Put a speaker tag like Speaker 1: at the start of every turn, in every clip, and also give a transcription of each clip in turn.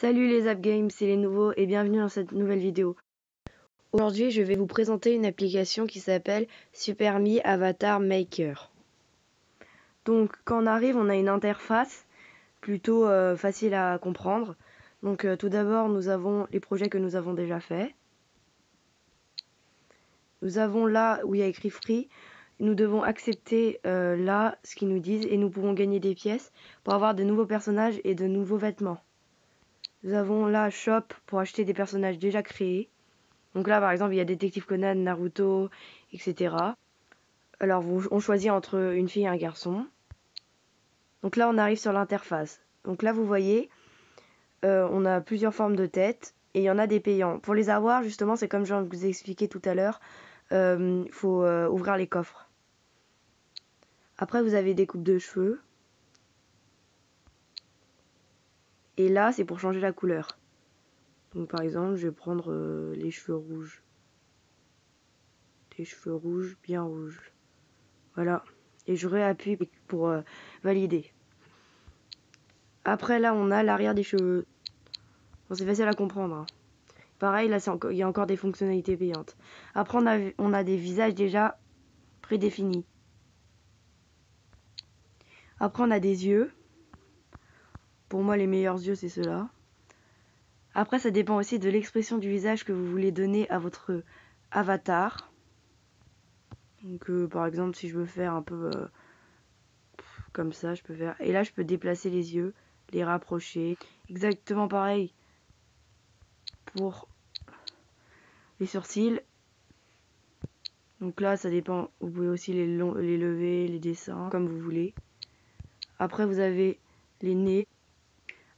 Speaker 1: Salut les App Games, c'est les nouveaux et bienvenue dans cette nouvelle vidéo. Aujourd'hui, je vais vous présenter une application qui s'appelle SuperMe Avatar Maker. Donc quand on arrive, on a une interface plutôt facile à comprendre. Donc tout d'abord, nous avons les projets que nous avons déjà faits. Nous avons là où il y a écrit Free. Nous devons accepter là ce qu'ils nous disent et nous pouvons gagner des pièces pour avoir de nouveaux personnages et de nouveaux vêtements. Nous avons là Shop pour acheter des personnages déjà créés. Donc là, par exemple, il y a Détective Conan, Naruto, etc. Alors, on choisit entre une fille et un garçon. Donc là, on arrive sur l'interface. Donc là, vous voyez, on a plusieurs formes de têtes et il y en a des payants. Pour les avoir, justement, c'est comme je vous ai expliqué tout à l'heure, il faut ouvrir les coffres. Après, vous avez des coupes de cheveux. Et là, c'est pour changer la couleur. Donc par exemple, je vais prendre les cheveux rouges. Des cheveux rouges, bien rouges. Voilà. Et je réappuie pour valider. Après là, on a l'arrière des cheveux. Bon, c'est facile à comprendre. Hein. Pareil, là, il y a encore des fonctionnalités payantes. Après, on a des visages déjà prédéfinis. Après, on a des yeux. Pour moi, les meilleurs yeux, c'est ceux-là. Après, ça dépend aussi de l'expression du visage que vous voulez donner à votre avatar. Donc, par exemple, si je veux faire un peu comme ça, je peux faire... Et là, je peux déplacer les yeux, les rapprocher. Exactement pareil pour les sourcils. Donc là, ça dépend. Vous pouvez aussi les lever, les dessins, comme vous voulez. Après, vous avez les nez.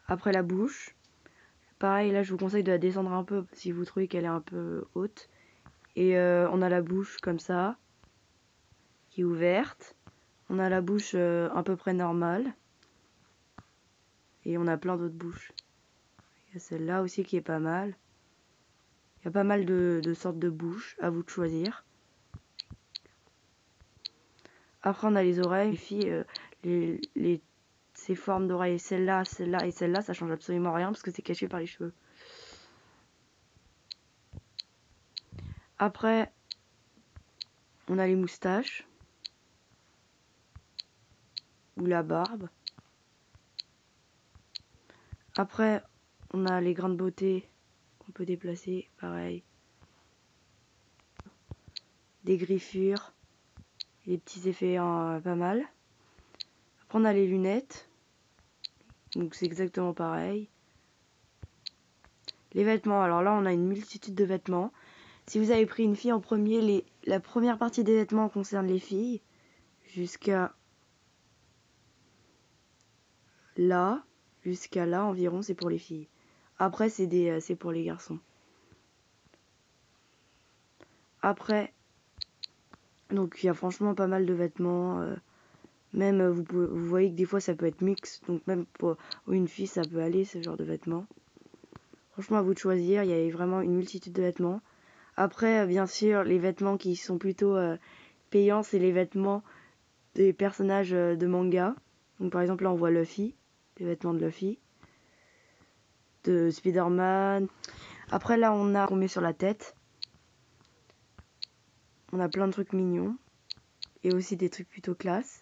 Speaker 1: Après, la bouche. Pareil, là, je vous conseille de la descendre un peu si vous trouvez qu'elle est un peu haute. Et on a la bouche comme ça, qui est ouverte. On a la bouche à peu près normale. Et on a plein d'autres bouches. Il y a celle-là aussi qui est pas mal. Il y a pas mal de sortes de bouches, à vous de choisir. Après, on a les oreilles. Les filles, ces formes d'oreilles, celle-là, celle-là et celle-là, ça change absolument rien parce que c'est caché par les cheveux. Après, on a les moustaches ou la barbe. Après, on a les grains de beauté qu'on peut déplacer, pareil. Des griffures, des petits effets pas mal. Après, on a les lunettes. Donc, c'est exactement pareil. Les vêtements, alors là, on a une multitude de vêtements. Si vous avez pris une fille en premier, la première partie des vêtements concerne les filles. Jusqu'à là environ, c'est pour les filles. Après, c'est pour les garçons. Après, donc il y a franchement pas mal de vêtements. Même vous voyez que des fois ça peut être mix. Donc même pour une fille, ça peut aller ce genre de vêtements. Franchement, à vous de choisir. Il y a vraiment une multitude de vêtements. Après, bien sûr, les vêtements qui sont plutôt payants, c'est les vêtements des personnages de manga. Donc par exemple, là on voit Luffy, les vêtements de Luffy, de Spider-Man. Après là on met sur la tête. On a plein de trucs mignons et aussi des trucs plutôt classe.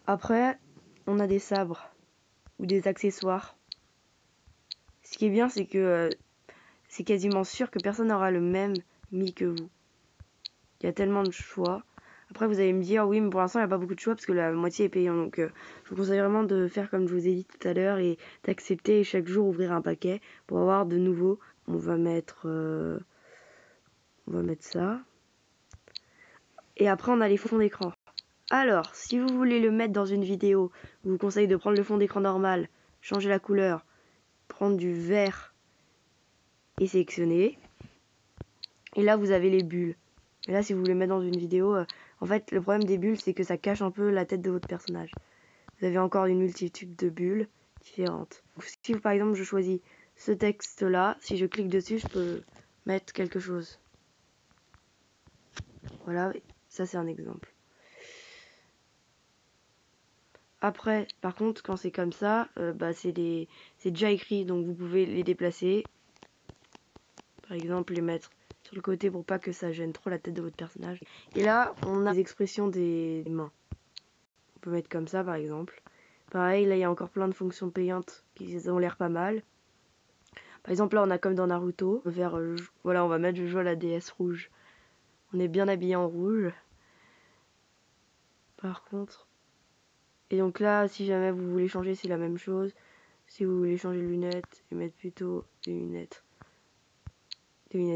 Speaker 1: Après, on a des sabres ou des accessoires. Ce qui est bien, c'est que c'est quasiment sûr que personne n'aura le même mi que vous. Il y a tellement de choix. Après, vous allez me dire, oui, mais pour l'instant, il n'y a pas beaucoup de choix parce que la moitié est payant. Donc, je vous conseille vraiment de faire comme je vous ai dit tout à l'heure et d'accepter et chaque jour ouvrir un paquet pour avoir de nouveau. On va mettre ça. Et après, on a les fonds d'écran. Alors, si vous voulez le mettre dans une vidéo, je vous conseille de prendre le fond d'écran normal, changer la couleur, prendre du vert et sélectionner. Et là, vous avez les bulles. Et là, si vous voulez mettre dans une vidéo, en fait, le problème des bulles, c'est que ça cache un peu la tête de votre personnage. Vous avez encore une multitude de bulles différentes. Si, par exemple, je choisis ce texte-là, si je clique dessus, je peux mettre quelque chose. Voilà, ça c'est un exemple. Après, par contre, quand c'est comme ça, c'est déjà écrit, donc vous pouvez les déplacer. Par exemple, les mettre sur le côté pour pas que ça gêne trop la tête de votre personnage. Et là, on a les expressions des mains. On peut mettre comme ça, par exemple. Pareil, là, il y a encore plein de fonctions payantes qui ont l'air pas mal. Par exemple, là, on a comme dans Naruto. On peut faire, voilà, on va mettre je joue à la déesse rouge. On est bien habillé en rouge. Par contre. Et donc là, si jamais vous voulez changer, c'est la même chose. Si vous voulez changer de lunettes et mettre plutôt des lunettes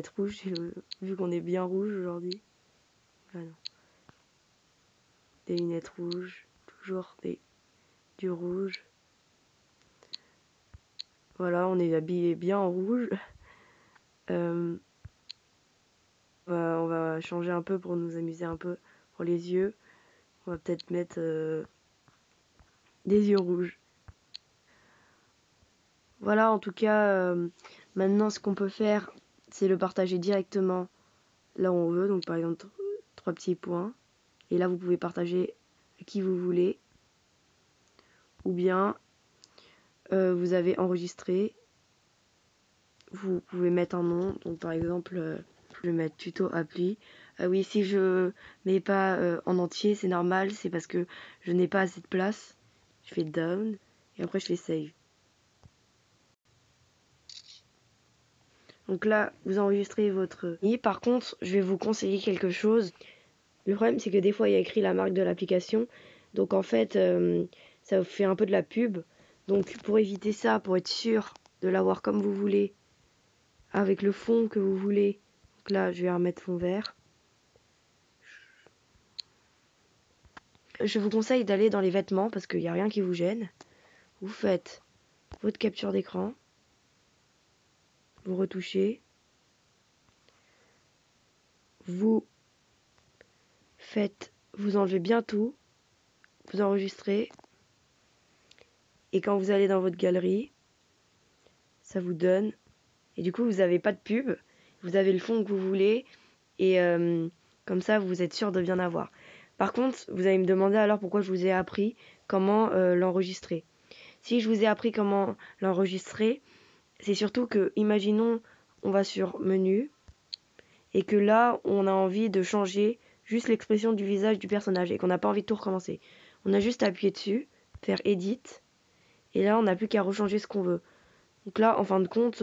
Speaker 1: rouges, vu qu'on est bien rouge aujourd'hui. Voilà. Des lunettes rouges, toujours du rouge. Voilà, on est habillé bien en rouge. On va changer un peu pour nous amuser un peu pour les yeux. On va peut-être mettre des yeux rouges. Voilà, en tout cas, maintenant ce qu'on peut faire, c'est le partager directement là où on veut. Donc par exemple, 3 petits points. Et là, vous pouvez partager à qui vous voulez. Ou bien, vous avez enregistré. Vous pouvez mettre un nom. Donc par exemple, je vais mettre tuto appli. Oui, si je mets pas en entier, c'est normal. C'est parce que je n'ai pas assez de place. Je fais down. Et après, je les save. Donc là, vous enregistrez votre... Et par contre, je vais vous conseiller quelque chose. Le problème, c'est que des fois, il y a écrit la marque de l'application. Donc en fait, ça vous fait un peu de la pub. Donc pour éviter ça, pour être sûr de l'avoir comme vous voulez, avec le fond que vous voulez. Donc là, je vais remettre fond vert. Je vous conseille d'aller dans les vêtements parce qu'il n'y a rien qui vous gêne. Vous faites votre capture d'écran. Vous retouchez. Vous enlevez bien tout. Vous enregistrez. Et quand vous allez dans votre galerie, ça vous donne. Et du coup, vous n'avez pas de pub. Vous avez le fond que vous voulez. Et comme ça, vous êtes sûr de bien avoir. Par contre, vous allez me demander alors pourquoi je vous ai appris comment l'enregistrer. Si je vous ai appris comment l'enregistrer, c'est surtout que, imaginons, on va sur menu et que là, on a envie de changer juste l'expression du visage du personnage et qu'on n'a pas envie de tout recommencer. On a juste à appuyer dessus, faire edit, et là, on n'a plus qu'à rechanger ce qu'on veut. Donc là, en fin de compte,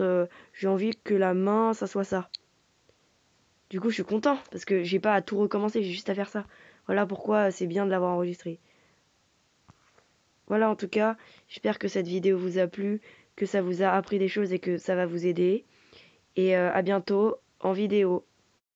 Speaker 1: j'ai envie que la main, ça soit ça. Du coup, je suis content parce que j'ai pas à tout recommencer, j'ai juste à faire ça. Voilà pourquoi c'est bien de l'avoir enregistré. Voilà, en tout cas, j'espère que cette vidéo vous a plu, que ça vous a appris des choses et que ça va vous aider. Et à bientôt en vidéo.